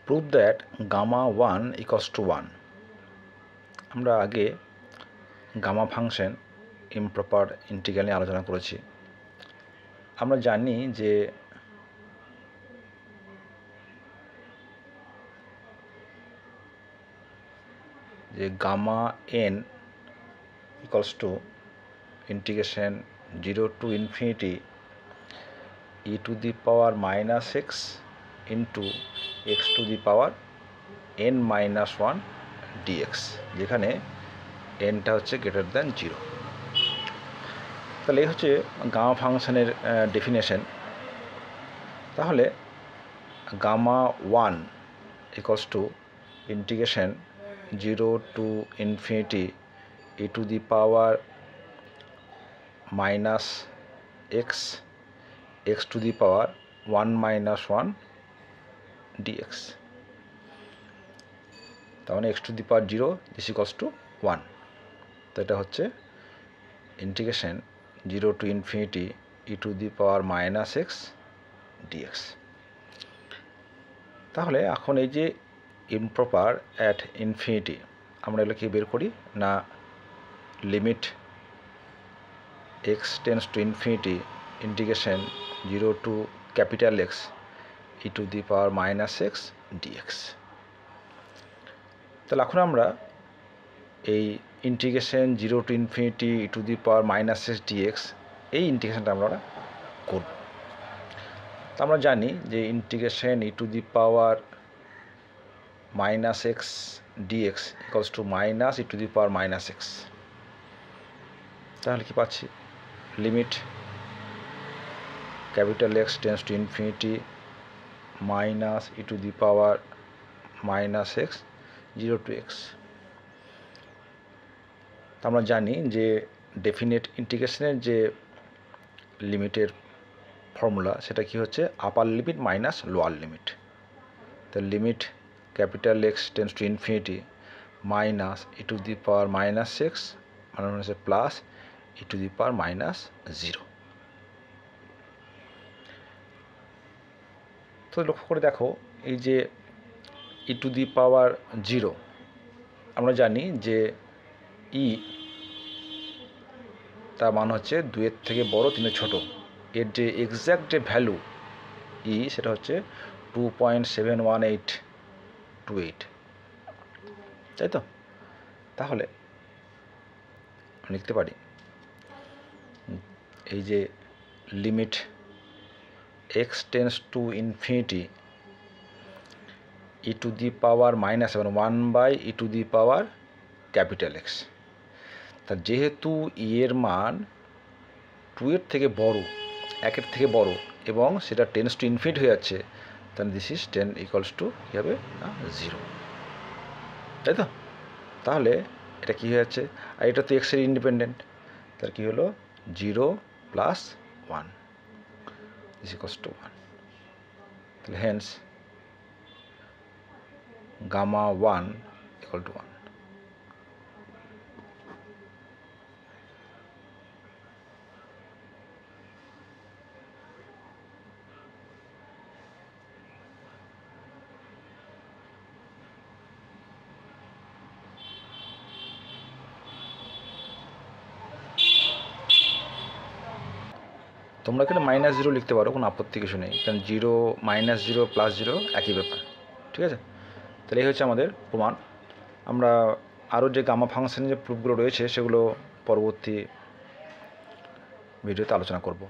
prove that gamma 1 equals to 1. আমরা আগে gamma function improper integral নিয়ে আলোচনা করেছি। আমরা জানি যে gamma n equals to integration 0 to infinity e to the power minus x into x to the power n minus 1 dx, যেখানে nটা হচ্ছে গ্রেটার দ্যান 0। তাহলে এই হচ্ছে গামা ফাংশনের ডেফিনেশন। তাহলে gamma 1 equals to integration 0 to infinity e to the power minus x to the power 1 minus 1 dx, তার মানে x to the power 0 this equals to 1। তো এটা হচ্ছে integration 0 to infinity e to the power minus x dx। তাহলে এখন এই যে improper at infinity, আমরা এগুলো কি বের করি না, limit x tends to infinity integration 0 to capital X e to the power minus x dx। তাহলে এখন আমরা এই integration 0 to infinity e to the power minus x dx এই ইন্টিগ্রেশনটা আমরা করব। তো আমরা জানি যে integration e to the power minus x dx equals to minus e to the power minus x। তাহলে কি পাচ্ছি, limit capital X tends to infinity minus e to the power minus x 0 to x। আমরা জানি যে definite ইন্টিগ্রেশনের যে লিমিটের formula সেটা কি হচ্ছে upper limit minus lower limit. তো limit capital X tends to infinity minus e to the power minus x মানে হচ্ছে plus e to the power minus 0। তো লক্ষ্য করে দেখো এই যে e to the power 0, আমরা জানি যে e তার মান হচ্ছে 2-এর থেকে বড় 3-এর ছোট। এর যে এক্স্যাক্ট যে ভ্যালু e সেটা হচ্ছে 2.71828, তাই তো? তাহলে লিখতে পারি এই যে limit x tends to infinity e to the power minus 1 by e to the power capital X। তা যেহেতু e এর মান 2-এর থেকে বড়, 1-এর থেকে বড় এবং সেটা টেন্ডস টু ইনফিনিটি হয়ে যাচ্ছে, তাহলে দিস ইজ 10 ইকুয়ালস টু কী হবে না 0, তাই তো? তাহলে এটা কী হয়ে যাচ্ছে, আর এটা তো এক্সের ইন্ডিপেন্ডেন্ট, তার কী হলো 0 প্লাস 1 দিস ইকুয়ালস টু 1। তাহলে হেন্স গামা 1 ইকুয়াল টু 1। তোমরা এখানে মাইনাস 0 লিখতে পারো, কোনো আপত্তি কিছু নেই, কারণ 0 মাইনাস 0 প্লাস 0 একই ব্যাপার, ঠিক আছে? তাহলে এই হচ্ছে আমাদের প্রমাণ। আমরা আরও যে গামা ফাংশনের যে প্রুফগুলো রয়েছে সেগুলো পরবর্তী ভিডিওতে আলোচনা করব।